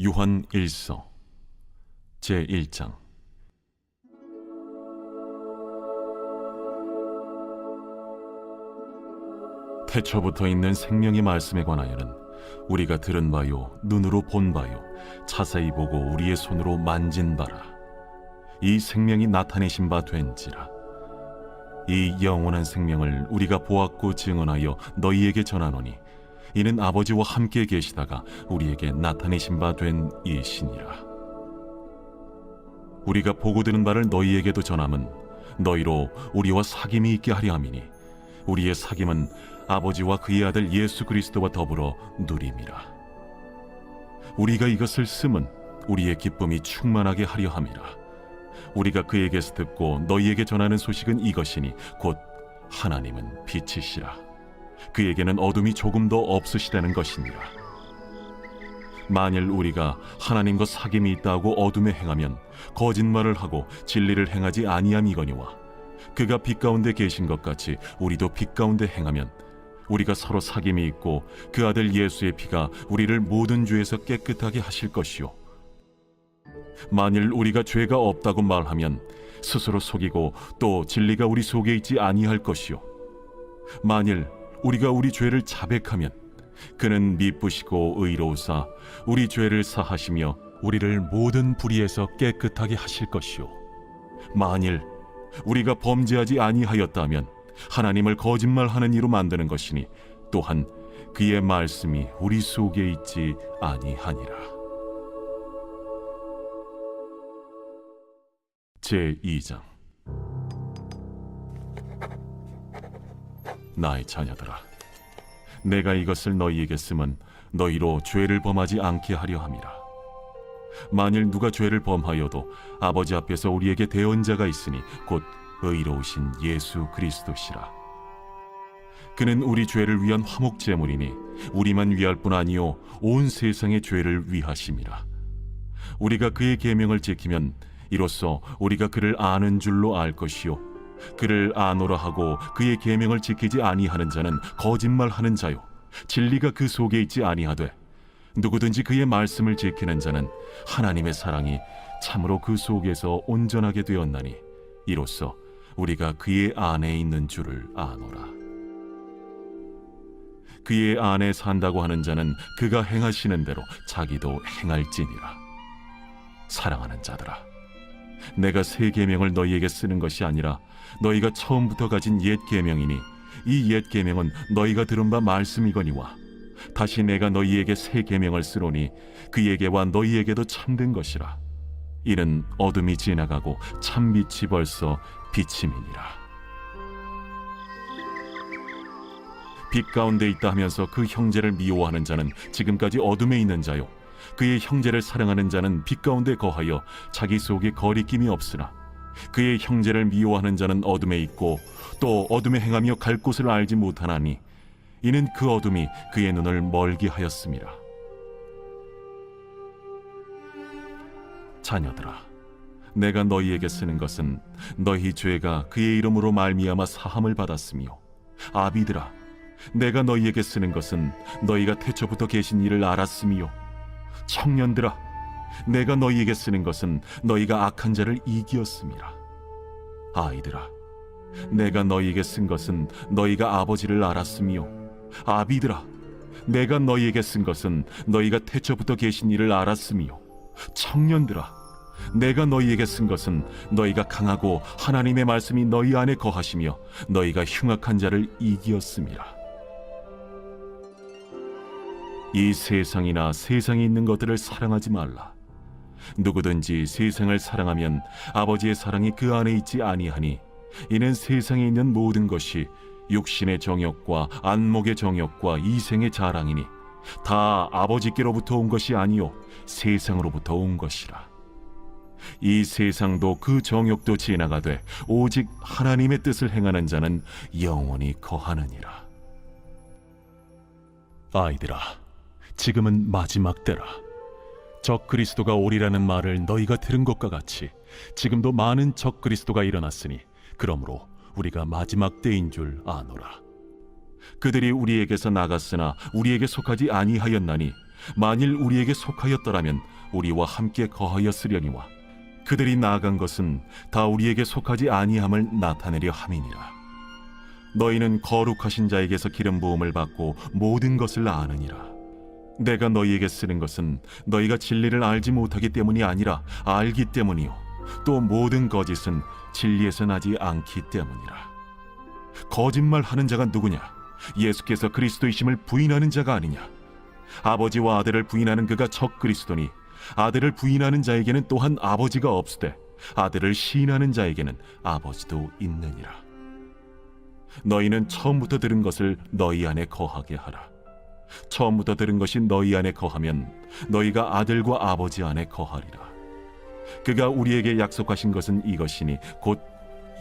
요한 1서 제1장. 태초부터 있는 생명의 말씀에 관하여는 우리가 들은 바요 눈으로 본 바요 자세히 보고 우리의 손으로 만진 바라. 이 생명이 나타내신 바 된지라. 이 영원한 생명을 우리가 보았고 증언하여 너희에게 전하노니 이는 아버지와 함께 계시다가 우리에게 나타내신 바 된 이시니라. 우리가 보고 들은 바를 너희에게도 전함은 너희로 우리와 사귐이 있게 하려 함이니 우리의 사귐은 아버지와 그의 아들 예수 그리스도와 더불어 누림이라. 우리가 이것을 쓰면 우리의 기쁨이 충만하게 하려 함이라. 우리가 그에게서 듣고 너희에게 전하는 소식은 이것이니 곧 하나님은 빛이시라. 그에게는 어둠이 조금도 없으시다는 것이니라. 만일 우리가 하나님과 사귐이 있다고 어둠에 행하면 거짓말을 하고 진리를 행하지 아니함이거니와 그가 빛 가운데 계신 것 같이 우리도 빛 가운데 행하면 우리가 서로 사귐이 있고 그 아들 예수의 피가 우리를 모든 죄에서 깨끗하게 하실 것이요, 만일 우리가 죄가 없다고 말하면 스스로 속이고 또 진리가 우리 속에 있지 아니할 것이요, 만일 우리가 우리 죄를 자백하면 그는 미쁘시고 의로우사 우리 죄를 사하시며 우리를 모든 불의에서 깨끗하게 하실 것이요, 만일 우리가 범죄하지 아니하였다면 하나님을 거짓말하는 이로 만드는 것이니 또한 그의 말씀이 우리 속에 있지 아니하니라. 제2장. 나의 자녀들아, 내가 이것을 너희에게 쓰면 너희로 죄를 범하지 않게 하려 함이라. 만일 누가 죄를 범하여도 아버지 앞에서 우리에게 대언자가 있으니 곧 의로우신 예수 그리스도시라. 그는 우리 죄를 위한 화목 제물이니 우리만 위할 뿐 아니요 온 세상의 죄를 위하심이라. 우리가 그의 계명을 지키면 이로써 우리가 그를 아는 줄로 알 것이요, 그를 아노라 하고 그의 계명을 지키지 아니하는 자는 거짓말하는 자요 진리가 그 속에 있지 아니하되 누구든지 그의 말씀을 지키는 자는 하나님의 사랑이 참으로 그 속에서 온전하게 되었나니 이로써 우리가 그의 안에 있는 줄을 아노라. 그의 안에 산다고 하는 자는 그가 행하시는 대로 자기도 행할지니라. 사랑하는 자들아, 내가 새 계명을 너희에게 쓰는 것이 아니라 너희가 처음부터 가진 옛 계명이니 이 옛 계명은 너희가 들은 바 말씀이거니와 다시 내가 너희에게 새 계명을 쓰노니 그에게와 너희에게도 참된 것이라. 이는 어둠이 지나가고 참빛이 벌써 비침이니라. 빛 가운데 있다 하면서 그 형제를 미워하는 자는 지금까지 어둠에 있는 자요, 그의 형제를 사랑하는 자는 빛 가운데 거하여 자기 속에 거리낌이 없으나 그의 형제를 미워하는 자는 어둠에 있고 또 어둠에 행하며 갈 곳을 알지 못하나니 이는 그 어둠이 그의 눈을 멀게 하였음이라. 자녀들아, 내가 너희에게 쓰는 것은 너희 죄가 그의 이름으로 말미암아 사함을 받았으며, 아비들아, 내가 너희에게 쓰는 것은 너희가 태초부터 계신 이를 알았으며, 청년들아, 내가 너희에게 쓰는 것은 너희가 악한 자를 이기었음이라. 아이들아, 내가 너희에게 쓴 것은 너희가 아버지를 알았으며, 아비들아, 내가 너희에게 쓴 것은 너희가 태초부터 계신 이를 알았으며, 청년들아, 내가 너희에게 쓴 것은 너희가 강하고 하나님의 말씀이 너희 안에 거하시며 너희가 흉악한 자를 이기었음이라. 이 세상이나 세상에 있는 것들을 사랑하지 말라. 누구든지 세상을 사랑하면 아버지의 사랑이 그 안에 있지 아니하니 이는 세상에 있는 모든 것이 육신의 정욕과 안목의 정욕과 이생의 자랑이니 다 아버지께로부터 온 것이 아니요 세상으로부터 온 것이라. 이 세상도 그 정욕도 지나가되 오직 하나님의 뜻을 행하는 자는 영원히 거하느니라. 아이들아, 지금은 마지막 때라. 적 그리스도가 오리라는 말을 너희가 들은 것과 같이 지금도 많은 적 그리스도가 일어났으니 그러므로 우리가 마지막 때인 줄 아노라. 그들이 우리에게서 나갔으나 우리에게 속하지 아니하였나니 만일 우리에게 속하였더라면 우리와 함께 거하였으려니와 그들이 나아간 것은 다 우리에게 속하지 아니함을 나타내려 함이니라. 너희는 거룩하신 자에게서 기름 부음을 받고 모든 것을 아느니라. 내가 너희에게 쓰는 것은 너희가 진리를 알지 못하기 때문이 아니라 알기 때문이요 또 모든 거짓은 진리에서 나지 않기 때문이라. 거짓말하는 자가 누구냐? 예수께서 그리스도이심을 부인하는 자가 아니냐? 아버지와 아들을 부인하는 그가 적 그리스도니 아들을 부인하는 자에게는 또한 아버지가 없으되 아들을 시인하는 자에게는 아버지도 있느니라. 너희는 처음부터 들은 것을 너희 안에 거하게 하라. 처음부터 들은 것이 너희 안에 거하면 너희가 아들과 아버지 안에 거하리라. 그가 우리에게 약속하신 것은 이것이니 곧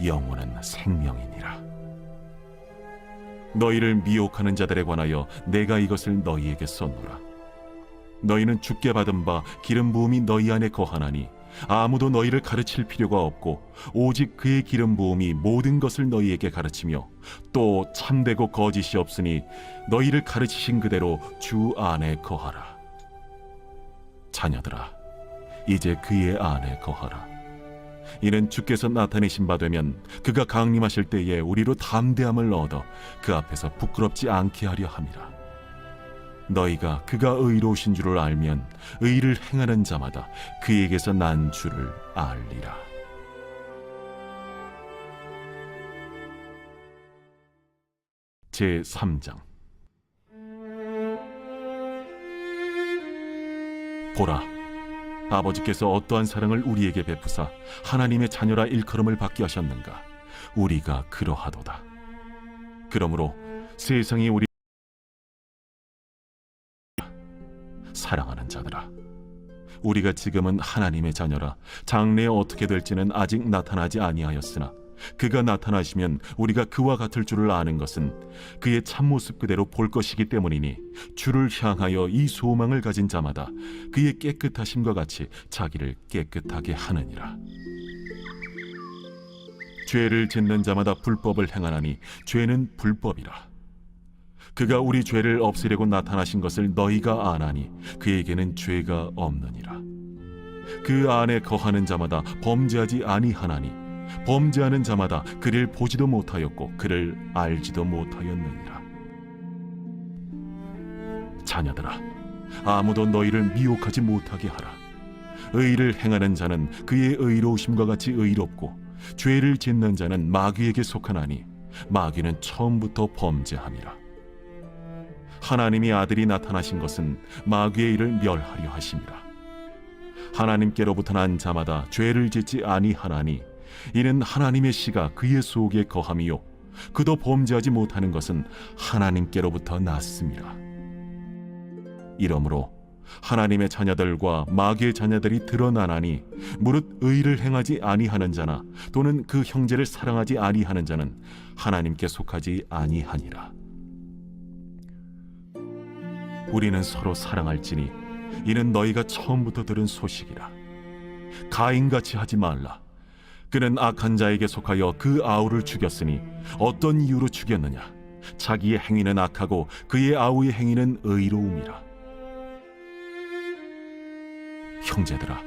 영원한 생명이니라. 너희를 미혹하는 자들에 관하여 내가 이것을 너희에게 썼노라. 너희는 주께 받은 바 기름 부음이 너희 안에 거하나니 아무도 너희를 가르칠 필요가 없고 오직 그의 기름 부음이 모든 것을 너희에게 가르치며 또 참되고 거짓이 없으니 너희를 가르치신 그대로 주 안에 거하라. 자녀들아, 이제 그의 안에 거하라. 이는 주께서 나타내신 바 되면 그가 강림하실 때에 우리로 담대함을 얻어 그 앞에서 부끄럽지 않게 하려 함이라. 너희가 그가 의로우신 줄을 알면 의를 행하는 자마다 그에게서 난 줄을 알리라. 제3장. 보라, 아버지께서 어떠한 사랑을 우리에게 베푸사 하나님의 자녀라 일컬음을 받게 하셨는가? 우리가 그러하도다. 그러므로 세상이 우리 사랑하는 자들아, 우리가 지금은 하나님의 자녀라 장래에 어떻게 될지는 아직 나타나지 아니하였으나 그가 나타나시면 우리가 그와 같을 줄을 아는 것은 그의 참모습 그대로 볼 것이기 때문이니 주를 향하여 이 소망을 가진 자마다 그의 깨끗하심과 같이 자기를 깨끗하게 하느니라. 죄를 짓는 자마다 불법을 행하나니 죄는 불법이라. 그가 우리 죄를 없애려고 나타나신 것을 너희가 아나니 그에게는 죄가 없느니라. 그 안에 거하는 자마다 범죄하지 아니하나니 범죄하는 자마다 그를 보지도 못하였고 그를 알지도 못하였느니라. 자녀들아, 아무도 너희를 미혹하지 못하게 하라. 의를 행하는 자는 그의 의로우심과 같이 의롭고 죄를 짓는 자는 마귀에게 속하나니 마귀는 처음부터 범죄함이라. 하나님이 아들이 나타나신 것은 마귀의 일을 멸하려 하심이라. 하나님께로부터 난 자마다 죄를 짓지 아니하나니 이는 하나님의 씨가 그의 속에 거함이요 그도 범죄하지 못하는 것은 하나님께로부터 났음이라. 이러므로 하나님의 자녀들과 마귀의 자녀들이 드러나나니 무릇 의를 행하지 아니하는 자나 또는 그 형제를 사랑하지 아니하는 자는 하나님께 속하지 아니하니라. 우리는 서로 사랑할지니 이는 너희가 처음부터 들은 소식이라. 가인같이 하지 말라. 그는 악한 자에게 속하여 그 아우를 죽였으니 어떤 이유로 죽였느냐? 자기의 행위는 악하고 그의 아우의 행위는 의로움이라. 형제들아,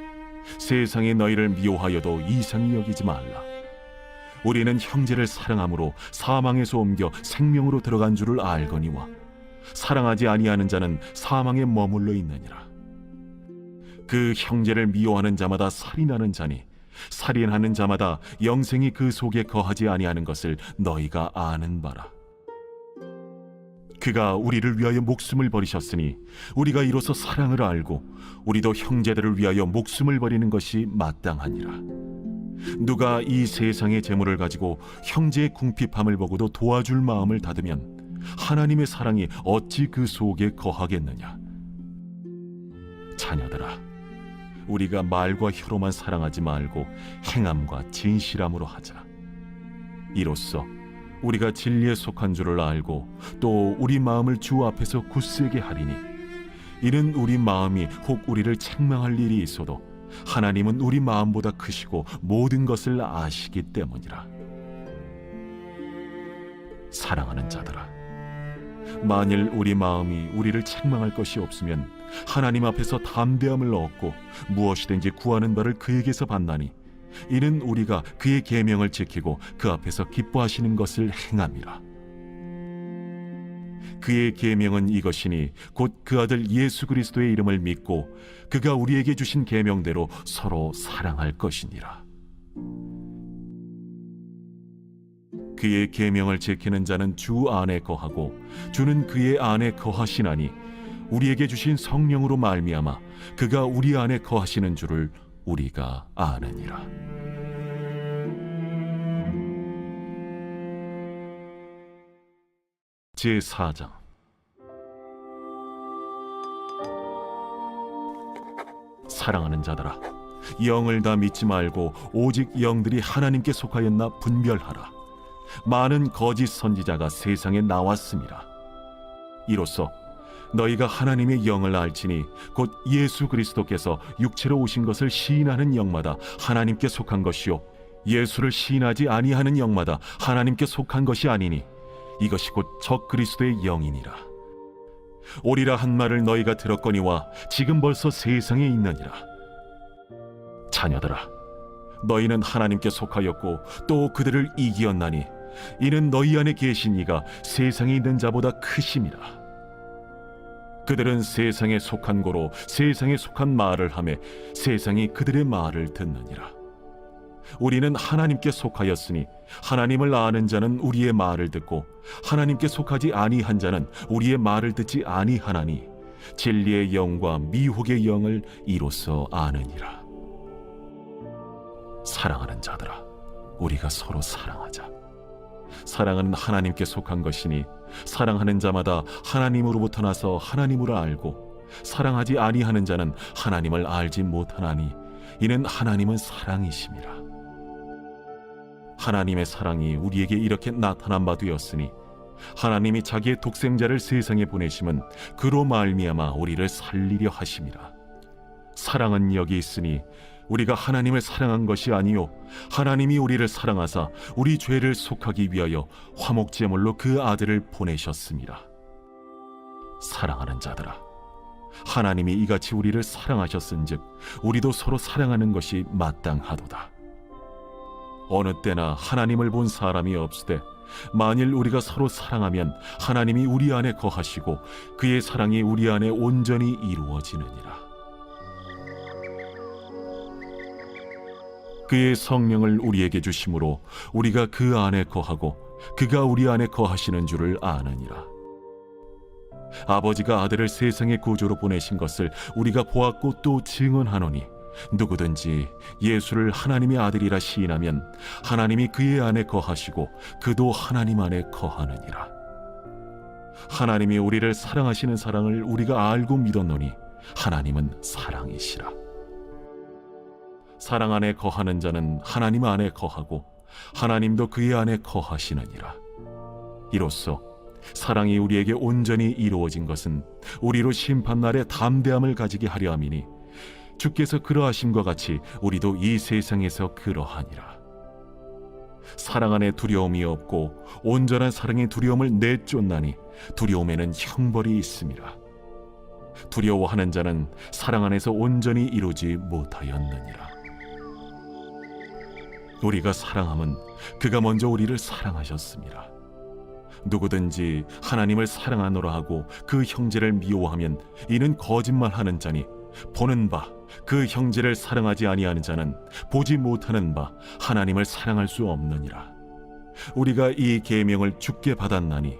세상이 너희를 미워하여도 이상히 여기지 말라. 우리는 형제를 사랑함으로 사망에서 옮겨 생명으로 들어간 줄을 알거니와 사랑하지 아니하는 자는 사망에 머물러 있느니라. 그 형제를 미워하는 자마다 살인하는 자니 살인하는 자마다 영생이 그 속에 거하지 아니하는 것을 너희가 아는 바라. 그가 우리를 위하여 목숨을 버리셨으니 우리가 이로써 사랑을 알고 우리도 형제들을 위하여 목숨을 버리는 것이 마땅하니라. 누가 이 세상의 재물을 가지고 형제의 궁핍함을 보고도 도와줄 마음을 닫으면 하나님의 사랑이 어찌 그 속에 거하겠느냐? 자녀들아, 우리가 말과 혀로만 사랑하지 말고 행함과 진실함으로 하자. 이로써 우리가 진리에 속한 줄을 알고 또 우리 마음을 주 앞에서 굳세게 하리니 이는 우리 마음이 혹 우리를 책망할 일이 있어도 하나님은 우리 마음보다 크시고 모든 것을 아시기 때문이라. 사랑하는 자들아, 만일 우리 마음이 우리를 책망할 것이 없으면 하나님 앞에서 담대함을 얻고 무엇이든지 구하는 바를 그에게서 받나니 이는 우리가 그의 계명을 지키고 그 앞에서 기뻐하시는 것을 행함이라. 그의 계명은 이것이니 곧 그 아들 예수 그리스도의 이름을 믿고 그가 우리에게 주신 계명대로 서로 사랑할 것이니라. 그의 계명을 지키는 자는 주 안에 거하고 주는 그의 안에 거하시나니 우리에게 주신 성령으로 말미암아 그가 우리 안에 거하시는 줄을 우리가 아느니라. 제4장. 사랑하는 자들아, 영을 다 믿지 말고 오직 영들이 하나님께 속하였나 분별하라. 많은 거짓 선지자가 세상에 나왔습니다. 이로써 너희가 하나님의 영을 알지니 곧 예수 그리스도께서 육체로 오신 것을 시인하는 영마다 하나님께 속한 것이요 예수를 시인하지 아니하는 영마다 하나님께 속한 것이 아니니 이것이 곧 적 그리스도의 영이니라. 오리라 한 말을 너희가 들었거니와 지금 벌써 세상에 있느니라. 자녀들아, 너희는 하나님께 속하였고 또 그들을 이기었나니 이는 너희 안에 계신 이가 세상에 있는 자보다 크심이라. 그들은 세상에 속한 고로 세상에 속한 말을 하며 세상이 그들의 말을 듣느니라. 우리는 하나님께 속하였으니 하나님을 아는 자는 우리의 말을 듣고 하나님께 속하지 아니한 자는 우리의 말을 듣지 아니하나니 진리의 영과 미혹의 영을 이로써 아느니라. 사랑하는 자들아, 우리가 서로 사랑하자. 사랑은 하나님께 속한 것이니 사랑하는 자마다 하나님으로부터 나서 하나님으로 알고 사랑하지 아니하는 자는 하나님을 알지 못하나니 이는 하나님은 사랑이심이라. 하나님의 사랑이 우리에게 이렇게 나타난 바 되었으니 하나님이 자기의 독생자를 세상에 보내심은 그로 말미암아 우리를 살리려 하심이라. 사랑은 여기 있으니 우리가 하나님을 사랑한 것이 아니요 하나님이 우리를 사랑하사 우리 죄를 속하기 위하여 화목제물로 그 아들을 보내셨습니다. 사랑하는 자들아, 하나님이 이같이 우리를 사랑하셨은즉 우리도 서로 사랑하는 것이 마땅하도다. 어느 때나 하나님을 본 사람이 없으되 만일 우리가 서로 사랑하면 하나님이 우리 안에 거하시고 그의 사랑이 우리 안에 온전히 이루어지느니라. 그의 성령을 우리에게 주심으로 우리가 그 안에 거하고 그가 우리 안에 거하시는 줄을 아느니라. 아버지가 아들을 세상의 구주로 보내신 것을 우리가 보았고 또 증언하노니 누구든지 예수를 하나님의 아들이라 시인하면 하나님이 그의 안에 거하시고 그도 하나님 안에 거하느니라. 하나님이 우리를 사랑하시는 사랑을 우리가 알고 믿었노니 하나님은 사랑이시라. 사랑 안에 거하는 자는 하나님 안에 거하고 하나님도 그의 안에 거하시느니라. 이로써 사랑이 우리에게 온전히 이루어진 것은 우리로 심판날에 담대함을 가지게 하려 함이니 주께서 그러하심과 같이 우리도 이 세상에서 그러하니라. 사랑 안에 두려움이 없고 온전한 사랑의 두려움을 내쫓나니 두려움에는 형벌이 있음이라. 두려워하는 자는 사랑 안에서 온전히 이루지 못하였느니라. 우리가 사랑함은 그가 먼저 우리를 사랑하셨습니다. 누구든지 하나님을 사랑하노라 하고 그 형제를 미워하면 이는 거짓말하는 자니 보는 바 그 형제를 사랑하지 아니하는 자는 보지 못하는 바 하나님을 사랑할 수 없느니라. 우리가 이 계명을 주께 받았나니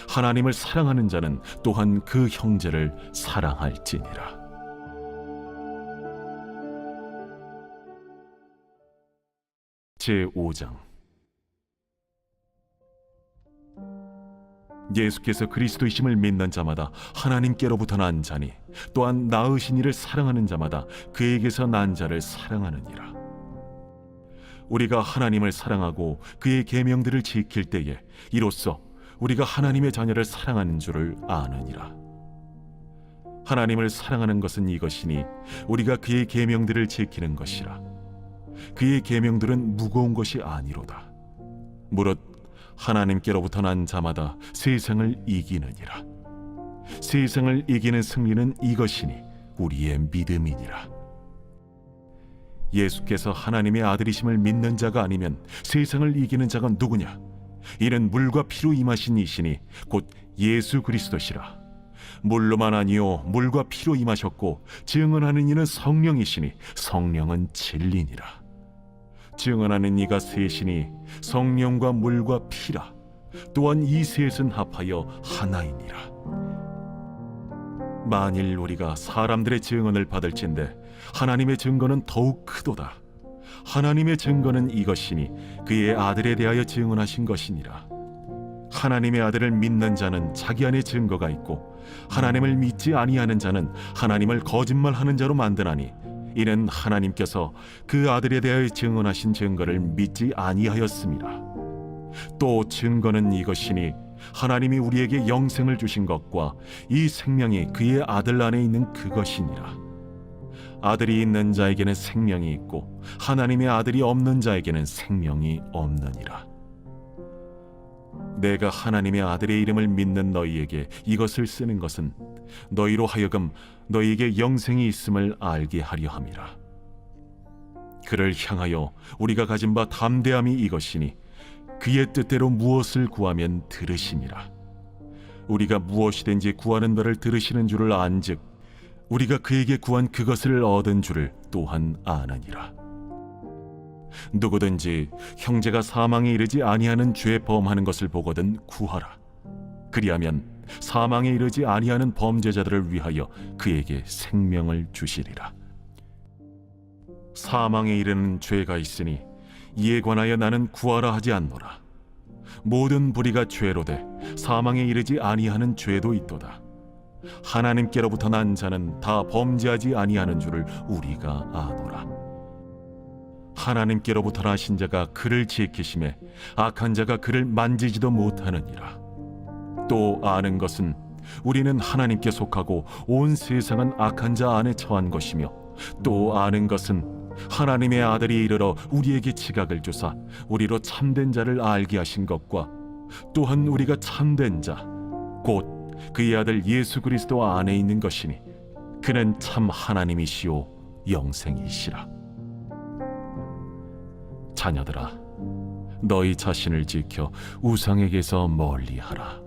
하나님을 사랑하는 자는 또한 그 형제를 사랑할지니라. 제5장. 예수께서 그리스도이심을 믿는 자마다 하나님께로부터 난 자니 또한 낳으신 이를 사랑하는 자마다 그에게서 난 자를 사랑하느니라. 우리가 하나님을 사랑하고 그의 계명들을 지킬 때에 이로써 우리가 하나님의 자녀를 사랑하는 줄을 아느니라. 하나님을 사랑하는 것은 이것이니 우리가 그의 계명들을 지키는 것이라. 그의 계명들은 무거운 것이 아니로다. 무릇 하나님께로부터 난 자마다 세상을 이기느니라. 세상을 이기는 승리는 이것이니 우리의 믿음이니라. 예수께서 하나님의 아들이심을 믿는 자가 아니면 세상을 이기는 자가 누구냐? 이는 물과 피로 임하신 이시니 곧 예수 그리스도시라. 물로만 아니요 물과 피로 임하셨고 증언하는 이는 성령이시니 성령은 진리니라. 증언하는 이가 셋이니 성령과 물과 피라. 또한 이 셋은 합하여 하나이니라. 만일 우리가 사람들의 증언을 받을진대 하나님의 증거는 더욱 크도다. 하나님의 증거는 이것이니 그의 아들에 대하여 증언하신 것이니라. 하나님의 아들을 믿는 자는 자기 안에 증거가 있고 하나님을 믿지 아니하는 자는 하나님을 거짓말하는 자로 만드나니 이는 하나님께서 그 아들에 대하여 증언하신 증거를 믿지 아니하였습니다. 또 증거는 이것이니 하나님이 우리에게 영생을 주신 것과 이 생명이 그의 아들 안에 있는 그것이니라. 아들이 있는 자에게는 생명이 있고 하나님의 아들이 없는 자에게는 생명이 없느니라. 내가 하나님의 아들의 이름을 믿는 너희에게 이것을 쓰는 것은 너희로 하여금 너희에게 영생이 있음을 알게 하려 함이라. 그를 향하여 우리가 가진 바 담대함이 이것이니 그의 뜻대로 무엇을 구하면 들으심이라. 우리가 무엇이든지 구하는 바를 들으시는 줄을 안즉 우리가 그에게 구한 그것을 얻은 줄을 또한 아느니라. 누구든지 형제가 사망에 이르지 아니하는 죄 범하는 것을 보거든 구하라. 그리하면 사망에 이르지 아니하는 범죄자들을 위하여 그에게 생명을 주시리라. 사망에 이르는 죄가 있으니 이에 관하여 나는 구하라 하지 않노라. 모든 불의가 죄로되 사망에 이르지 아니하는 죄도 있도다. 하나님께로부터 난 자는 다 범죄하지 아니하는 줄을 우리가 아노라. 하나님께로부터 나신 자가 그를 지키심에 악한 자가 그를 만지지도 못하느니라. 또 아는 것은 우리는 하나님께 속하고 온 세상은 악한 자 안에 처한 것이며 또 아는 것은 하나님의 아들이 이르러 우리에게 지각을 주사 우리로 참된 자를 알게 하신 것과 또한 우리가 참된 자 곧 그의 아들 예수 그리스도 안에 있는 것이니 그는 참 하나님이시요 영생이시라. 자녀들아, 너희 자신을 지켜 우상에게서 멀리하라.